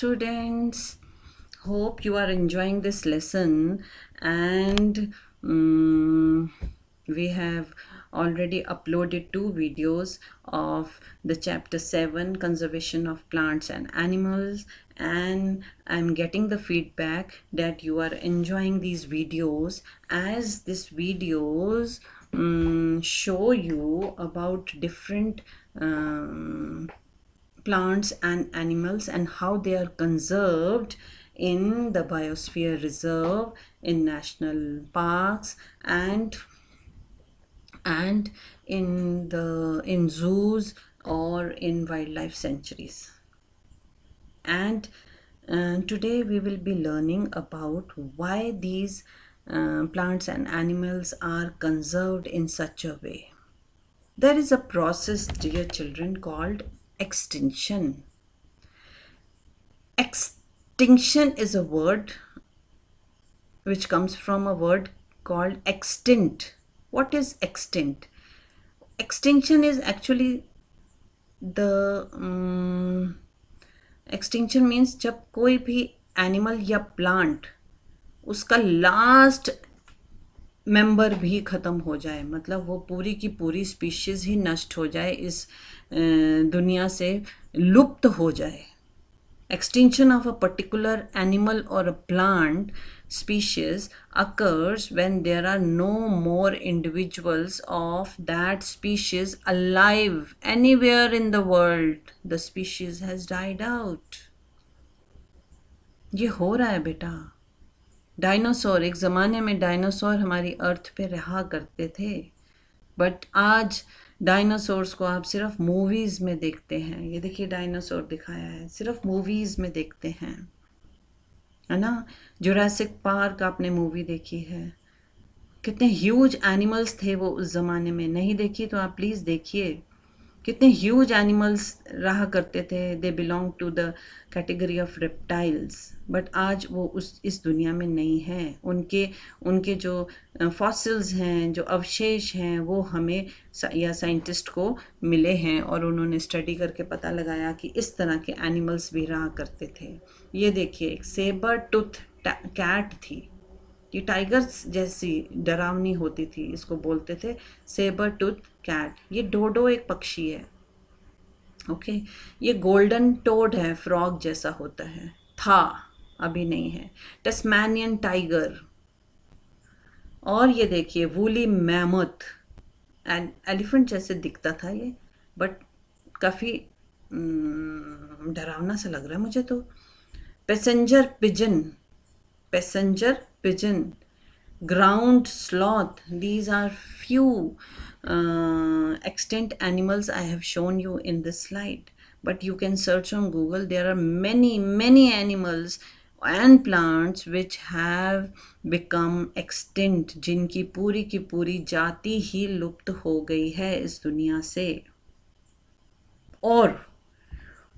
Students, hope you are enjoying this lesson, and we have already uploaded 2 videos of the chapter 7, conservation of plants and animals, and I'm getting the feedback that you are enjoying these videos, as these videos show you about different plants and animals and how they are conserved in the biosphere reserve, in national parks, and in zoos or in wildlife sanctuaries. And today we will be learning about why these plants and animals are conserved in such a way. There is a process, dear children, called extinction. Extinction is a word which comes from a word called extinct. What is extinct? Extinction is actually the extinction means जब कोई भी animal या plant उसका last member भी ख़त्म हो जाए, मतलब वो पूरी की पूरी स्पीशीज़ ही नष्ट हो जाए, इस दुनिया से लुप्त हो जाए. Extinction of a particular animal or a plant species occurs when there are no more individuals of that species alive anywhere in the world. The species has died out. ये हो रहा है बेटा. डायनासोर, एक ज़माने में डायनासोर हमारी अर्थ पे रहा करते थे, बट आज डायनासोर्स को आप सिर्फ मूवीज़ में देखते हैं. ये देखिए डायनासोर दिखाया है, सिर्फ मूवीज़ में देखते हैं, है ना. जुरासिक पार्क आपने मूवी देखी है, कितने ह्यूज एनिमल्स थे वो उस ज़माने में. नहीं देखी तो आप प्लीज़ देखिए. कितने ह्यूज एनिमल्स रहा करते थे. They belong to the category of reptiles, but आज वो इस दुनिया में नहीं हैं. उनके जो फॉसिल्स हैं, जो अवशेष हैं, वो हमें या साइंटिस्ट को मिले हैं, और उन्होंने स्टडी करके पता लगाया कि इस तरह के एनिमल्स भी रहा करते थे. ये देखिए, एक सेबर टूथ कैट थी. ये टाइगर्स जैसी डरावनी होती थी, इसको बोलते थे सेबर टूथ कैट. ये डोडो एक पक्षी है. ओके. ये गोल्डन टोड है, फ्रॉग जैसा होता है. था, अभी नहीं है. Tasmanian tiger. और ये देखिए वूली मैमथ. एलिफेंट जैसे दिखता था ये, बट काफ़ी डरावना सा लग रहा है मुझे तो. Passenger pigeon, ground sloth. These are few extinct animals I have shown you in this slide, but you can search on Google. There are many animals and plants which have become extinct, जिनकी पूरी की पूरी जाति ही लुप्त हो गई है इस दुनिया से. और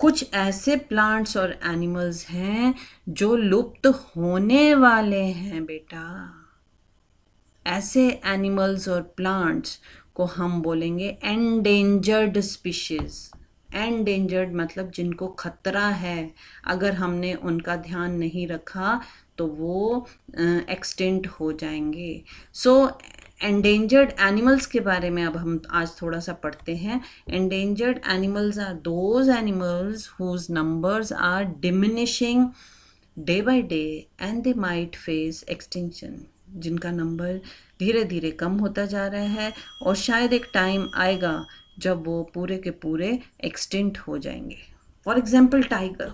कुछ ऐसे प्लांट्स और एनिमल्स हैं जो लुप्त होने वाले हैं बेटा. ऐसे एनिमल्स और प्लांट्स को हम बोलेंगे एंडेंजर्ड स्पीशीज. एंडेंजर्ड मतलब जिनको खतरा है. अगर हमने उनका ध्यान नहीं रखा तो वो एक्सटिंक्ट हो जाएंगे. सो एंडेंजर्ड एनिमल्स के बारे में अब हम आज थोड़ा सा पढ़ते हैं. Endangered animals are those animals whose numbers are diminishing day by day and they might face extinction. जिनका नंबर धीरे धीरे कम होता जा रहा है, और शायद एक टाइम आएगा जब वो पूरे के पूरे एक्सटिंक्ट हो जाएंगे. For example tiger.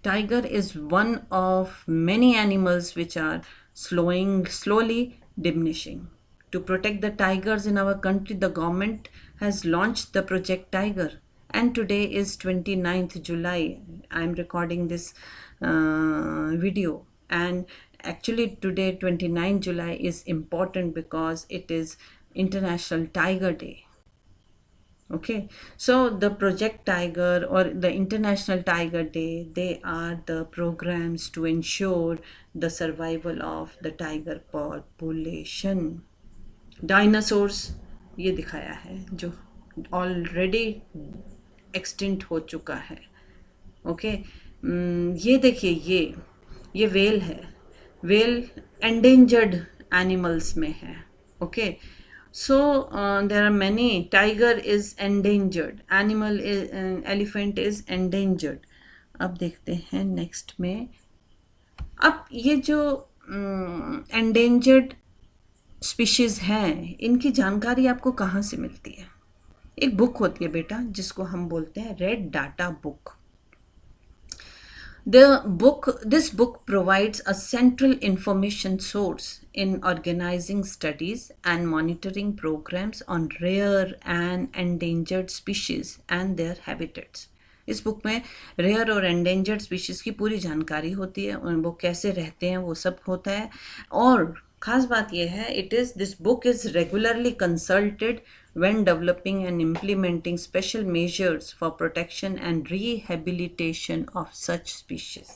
Tiger is one of many animals which are slowly diminishing. To protect the tigers in our country, the government has launched the Project Tiger, and today is 29th July. I am recording this video, and actually today 29th July is important because it is International Tiger Day. Okay, so the Project Tiger or the International Tiger Day, they are the programs to ensure the survival of the tiger population. Dinosaurs ये दिखाया है जो already extinct हो चुका है. Okay, ये देखिए, ये वेल है, वेल एंडेंजर्ड एनिमल्स में है. Okay, so there are many. Tiger is endangered animal, elephant is endangered. अब देखते हैं नेक्स्ट में. अब ये जो एंडेंजर्ड स्पीशीज हैं, इनकी जानकारी आपको कहाँ से मिलती है? एक बुक होती है बेटा, जिसको हम बोलते हैं red data book. This book provides a central information source in organizing studies and monitoring programs on rare and endangered species and their habitats. इस बुक में रेयर और एंडेंजर्ड स्पीशीज की पूरी जानकारी होती है, वो कैसे रहते हैं वो सब होता है. और खास बात यह है, this book is regularly consulted when developing and implementing special measures for protection and rehabilitation of such species.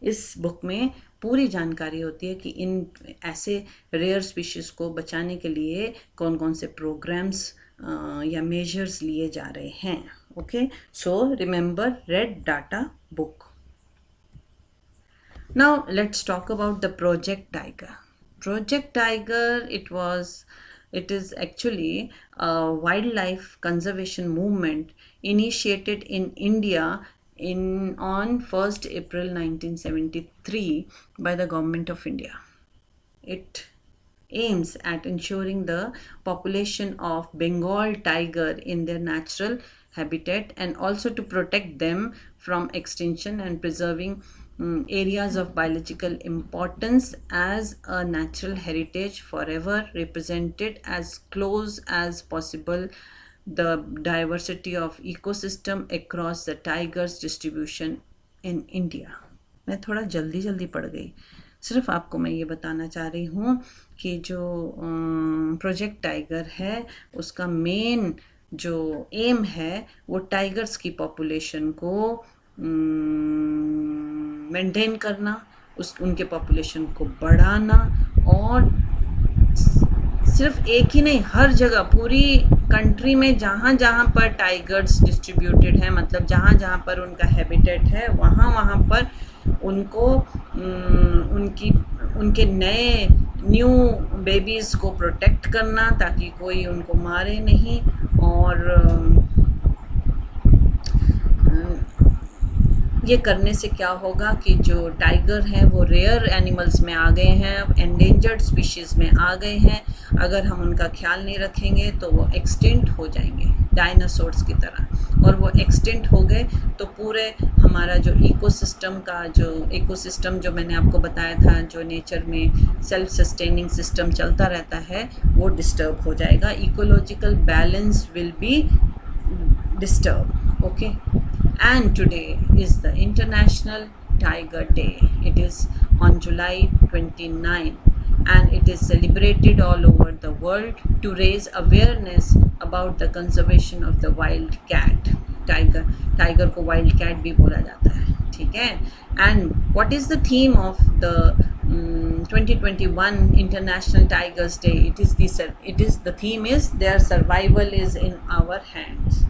इस बुक में पूरी जानकारी होती है कि इन ऐसे रेयर स्पीशीज को बचाने के लिए कौन कौन से प्रोग्राम्स या मेजर्स लिए जा रहे हैं. Okay, so remember red data book. Now let's talk about the project tiger. Project Tiger, it is actually a wildlife conservation movement initiated in India on 1st April 1973 by the Government of India. It aims at ensuring the population of Bengal tiger in their natural habitat and also to protect them from extinction and preserving areas of biological importance as a natural heritage forever represented as close as possible the diversity of ecosystem across the tiger's distribution in India. मैं थोड़ा जल्दी पढ़ गई. सिर्फ आपको मैं ये बताना चाह रही हूँ कि जो प्रोजेक्ट टाइगर है उसका मेन जो एम है वो टाइगर्स की पॉपुलेशन को मेंटेन करना, उनके पॉपुलेशन को बढ़ाना, और सिर्फ एक ही नहीं, हर जगह पूरी कंट्री में जहाँ जहाँ पर टाइगर्स डिस्ट्रीब्यूटेड है, मतलब जहाँ जहाँ पर उनका हैबिटेट है वहाँ पर उनको उनके नए न्यू बेबीज़ को प्रोटेक्ट करना ताकि कोई उनको मारे नहीं. और ये करने से क्या होगा कि जो टाइगर हैं वो रेयर एनिमल्स में आ गए हैं, एंडेंजर्ड स्पीशीज़ में आ गए हैं. अगर हम उनका ख्याल नहीं रखेंगे तो वो एक्सटिंक्ट हो जाएंगे डायनासोर्स की तरह, और वो एक्सटिंक्ट हो गए तो पूरे हमारा जो इकोसिस्टम जो मैंने आपको बताया था, जो नेचर में सेल्फ सस्टेनिंग सिस्टम चलता रहता है, वो डिस्टर्ब हो जाएगा. Ecological balance will be disturb. Okay, and today is the International Tiger Day. It is on July 29 and it is celebrated all over the world to raise awareness about the conservation of the wild cat. Tiger को wild cat भी बोला जाता है, ठीक है. And what is the theme of the 2021 International Tigers Day? The theme is their survival is in our hands.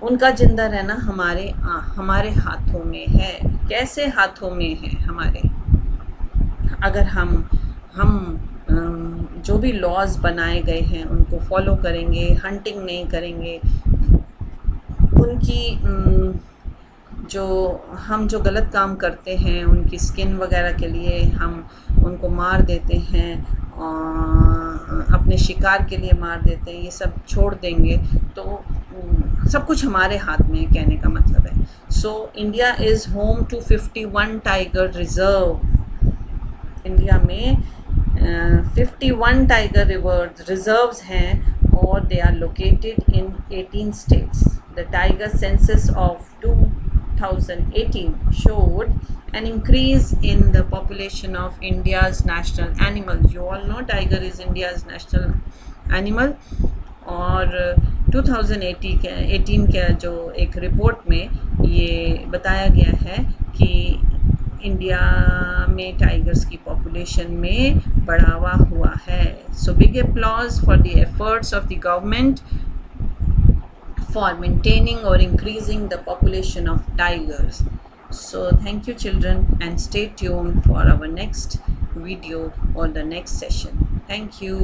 उनका जिंदा रहना हमारे हाथों में है. कैसे हाथों में है हमारे? अगर हम जो भी लॉज बनाए गए हैं उनको फॉलो करेंगे, हंटिंग नहीं करेंगे, उनकी जो गलत काम करते हैं उनकी स्किन वगैरह के लिए हम उनको मार देते हैं, अपने शिकार के लिए मार देते हैं, ये सब छोड़ देंगे तो सब कुछ हमारे हाथ में है, कहने का मतलब है. So India is home to 51 tiger reserve. India में 51 टाइगर रिजर्व्स हैं और they are located in 18 states. The tiger census of 2018 showed an increase in the population of India's national animals. You all know tiger is India's national animal. और 2018 का जो एक report में ये बताया गया है कि इंडिया में टाइगर्स की पॉपुलेशन में बढ़ावा हुआ है. So big applause for the efforts of the government for maintaining or increasing the population of tigers. So thank you children, and stay tuned for our next video or the next session. Thank you.